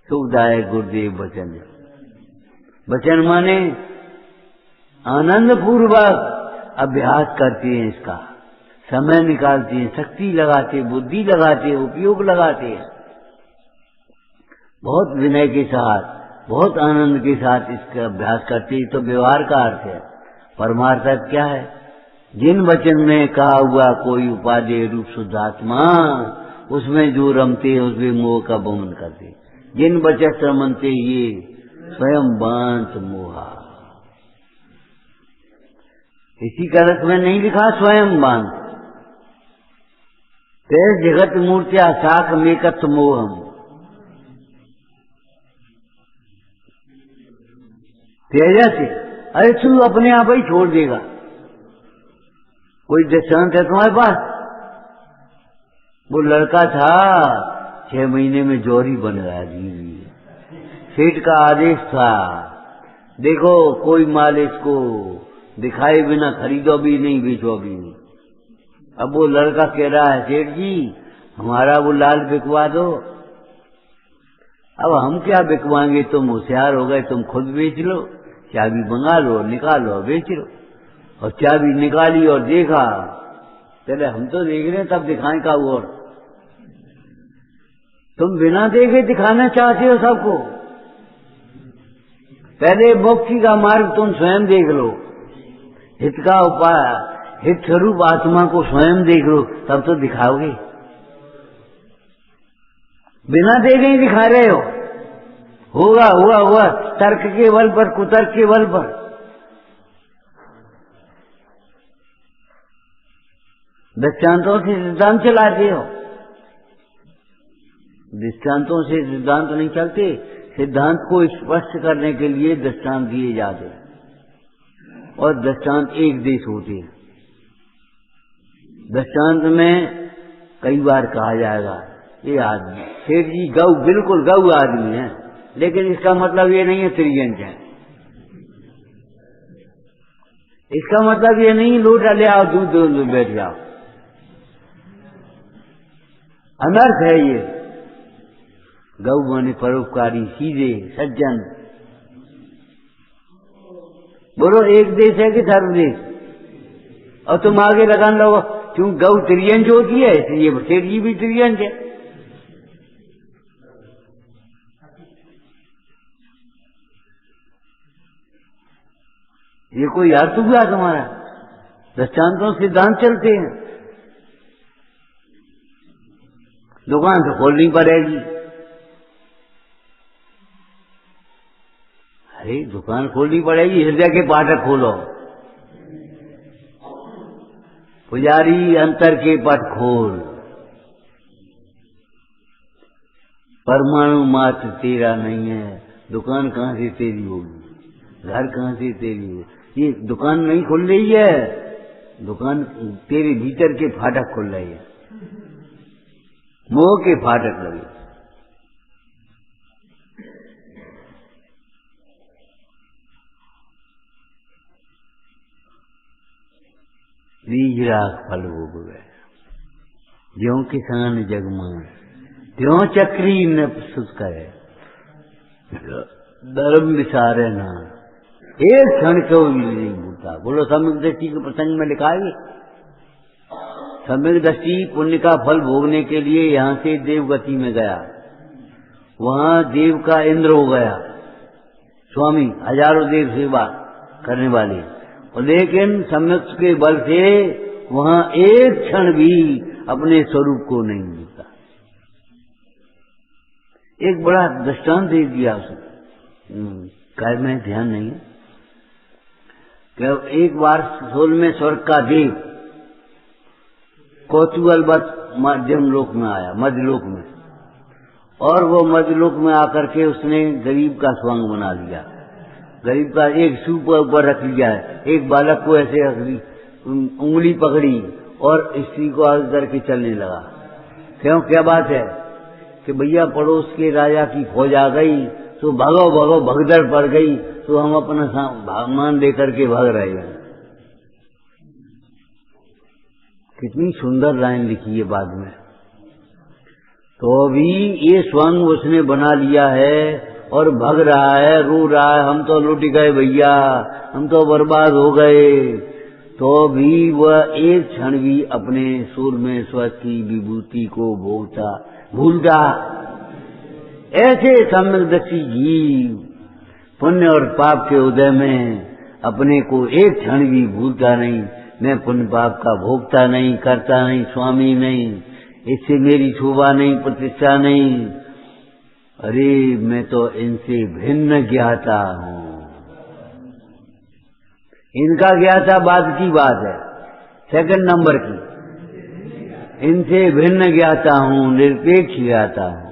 सुखदायक गुरुदेव वचन। वचन माने आनंद पूर्वक अभ्यास करते हैं, इसका समय निकालते हैं, शक्ति लगाते, बुद्धि लगाते, उपयोग लगाते हैं, बहुत विनय के साथ, बहुत आनंद के साथ इसका अभ्यास करते हैं। तो व्यवहार का अर्थ है। परमार्थ क्या है? जिन वचन में कहा हुआ कोई उपादेय रूप शुद्ध आत्मा, उसमें जो रमते हैं उसमें मोह का बमन करते। जिन वचन रमनते ये स्वयं बांत मोहा। इसी करत में नहीं लिखा स्वयं बांत, ते जगत मूर्त्या साख मेकत मोहम। तेजा से, अरे तू अपने आप ही छोड़ देगा। कोई दृष्टांत है तुम्हारे पास? वो लड़का था 6 महीने में जौहरी बन गया। जी, सेठ का आदेश था, देखो कोई माल इसको दिखाए बिना खरीदो भी नहीं, बेचो भी नहीं। अब वो लड़का कह रहा है, सेठ जी हमारा वो लाल बिकवा दो। अब हम क्या बिकवाएंगे, तुम होशियार हो गए, तुम खुद बेच लो, चाबी मंगा लो, निकालो, बेच लो। और चाबी निकाली और देखा, चले हम तो देख रहे हैं, तब दिखाएं का वो। तुम बिना देखे दिखाना चाहते हो सबको। पहले मुक्ति का मार्ग तुम स्वयं देख लो, हित का उपाय, हित स्वरूप आत्मा को स्वयं देख लो, तब तो दिखाओगे। बिना देखे ही दिखा रहे हो। होगा हुआ हुआ तर्क के बल पर, कुतर्क के बल पर। दृष्टांतों से सिद्धांत चलाते हो। दृष्टांतों से सिद्धांत नहीं चलते, सिद्धांत को स्पष्ट करने के लिए दृष्टांत दिए जाते हैं, और दृष्टांत एक देश होते हैं। दृष्टांत में कई बार कहा जाएगा, ये आदमी सेठ जी गऊ, बिल्कुल गऊ आदमी है, लेकिन इसका मतलब ये नहीं है त्रियंज है। इसका मतलब ये नहीं लोटा ले आओ, दूध बैठ जाओ। अनर्थ है ये। गौ माने परोपकारी, सीधे, सज्जन। बोलो एक देश है कि सर्वदेश? और तुम आगे लगान लो, क्यों गौ त्रियंज होती है इसलिए सेठ जी भी त्रियंज है। ये कोई अर्थ हुआ तुम्हारा? दृष्टांतों सिद्धांत चलते हैं। दुकान तो खोलनी पड़ेगी। अरे दुकान खोलनी पड़ेगी, हृदय के फाटक खोलो। पुजारी अंतर के पट खोल। परमाणु मात्र तेरा नहीं है, दुकान कहाँ से तेरी होगी, घर कहाँ से तेरी होगी। ये दुकान नहीं खुल रही है, दुकान तेरे भीतर के फाटक खुल रहे हैं, मोह के फाटक लगे। बीज राख फल भोग गए, ज्यों किसान जगमान त्यों चक्री न सुत करे, धर्म विसारे ना एक क्षण को नहीं भूलता। बोलो सम्यक दृष्टि के प्रसंग में लिखा है, सम्यक दृष्टि पुण्य का फल भोगने के लिए यहाँ से देवगति में गया, वहां देव का इंद्र हो गया स्वामी, हजारों देव सेवा करने वाले, और लेकिन सम्यक के बल से वहां एक क्षण भी अपने स्वरूप को नहीं मिलता। एक बड़ा दृष्टांत दे दिया उसने, काय में ध्यान नहीं है कि एक बार 16वें स्वर्ग का देव कौतूहलवश मध्यम लोक में आया, मध्यलोक में, और वो मध्यलोक में आकर के उसने गरीब का स्वांग बना लिया, गरीब का एक सूप ऊपर रख लिया है, एक बालक को ऐसे उंगली पकड़ी और स्त्री को आगे करके चलने लगा। क्यों, क्या बात है कि भैया पड़ोस के राजा की फौज आ गई तो भागो भागो, भगदड़ पड़ गई तो हम अपना सामान लेकर के भाग रहे हैं। कितनी सुंदर लाइन लिखी है बाद में। तो अभी ये स्वंग उसने बना लिया है और भग रहा है, रो रहा है, हम तो लुट गए भैया, हम तो बर्बाद हो गए। तो भी वह एक क्षण भी अपने सुर में स्व की विभूति को भूलता। ऐसे सम्यकदर्शी जीव पुण्य और पाप के उदय में अपने को एक क्षण भी भूलता नहीं। मैं पुण्य पाप का भोगता नहीं, करता नहीं, स्वामी नहीं, इससे मेरी शोभा नहीं, प्रतिष्ठा नहीं, अरे मैं तो इनसे भिन्न ज्ञाता हूं। इनका ज्ञाता बाद की बात है, सेकंड नंबर की, इनसे भिन्न ज्ञाता हूं, निरपेक्ष ज्ञाता हूं।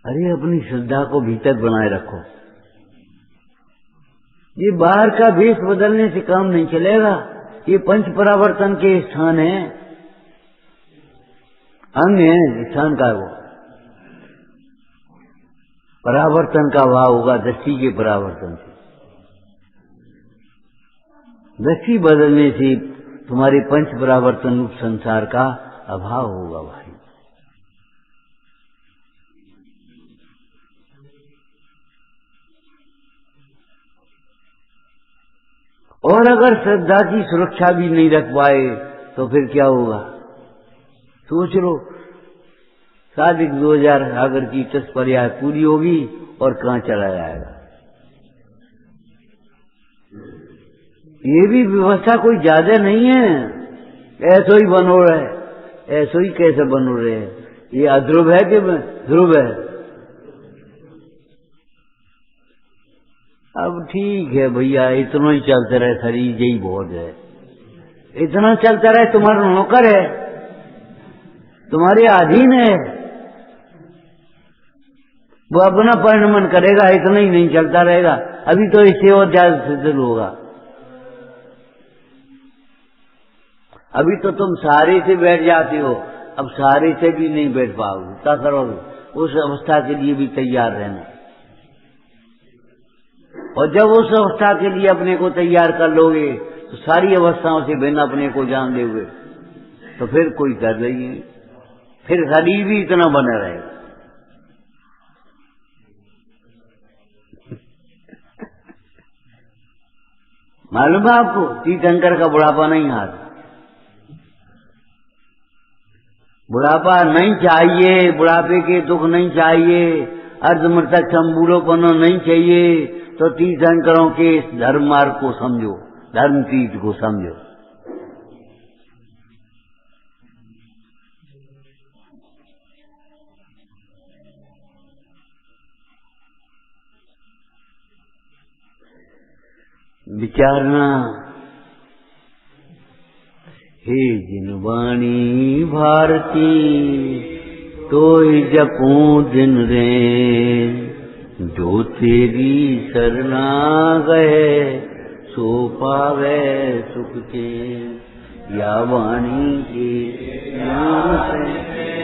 अरे अपनी श्रद्धा को भीतर बनाए रखो। ये बाहर का वेश बदलने से काम नहीं चलेगा। ये पंच परावर्तन के स्थान है, अंग है स्थान का, वो परावर्तन का भाव होगा दृष्टि के परावर्तन से। दृष्टि बदलने से तुम्हारे पंच परावर्तन रूप संसार का अभाव होगा भाई। और अगर श्रद्धा की सुरक्षा भी नहीं रख पाए तो फिर क्या होगा? सोच लो, सादिक 2000 सागर की तत्पर्या पूरी होगी और कहां चला जाएगा? ये भी व्यवस्था कोई ज्यादा नहीं है, ऐसो ही बनो रहे, ऐसो ही कैसे बनो रहे? ये अध्रुव है कि ध्रुव है? अब ठीक है भैया, इतना ही चलते रहे, शरीर यही बहुत है, इतना चलता रहे। तुम्हारा नौकर है, तुम्हारे अधीन है, वो अपना परिणमन करेगा, इतना ही नहीं चलता रहेगा। अभी तो इससे और ज्यादा शिथिल होगा। अभी तो तुम सहारे से बैठ जाते हो, अब सहारे से भी नहीं बैठ पाओगे, क्या करोगे? उस अवस्था के लिए भी तैयार रहना। और जब उस अवस्था के लिए अपने को तैयार कर लोगे तो सारी अवस्थाओं से भिन्न अपने को जान दोगे, तो फिर कोई डर नहीं है, फिर शरीर भी इतना बना रहेगा। मालूम है आपको, तीर्थंकर का बुढ़ापा नहीं हाथ, बुढ़ापा नहीं चाहिए, बुढ़ापे के दुख नहीं चाहिए, अर्धमृतक संबूढ़ोपना नहीं चाहिए। तो तीर्थंकरों के इस धर्म मार्ग को समझो, धर्म तीर्थ को समझो। विचारना हे जिन वाणी भारती तोय जपूं दिन रे, जो तेरी शरणा गए सो पावे सुख के। या वाणी के नाम से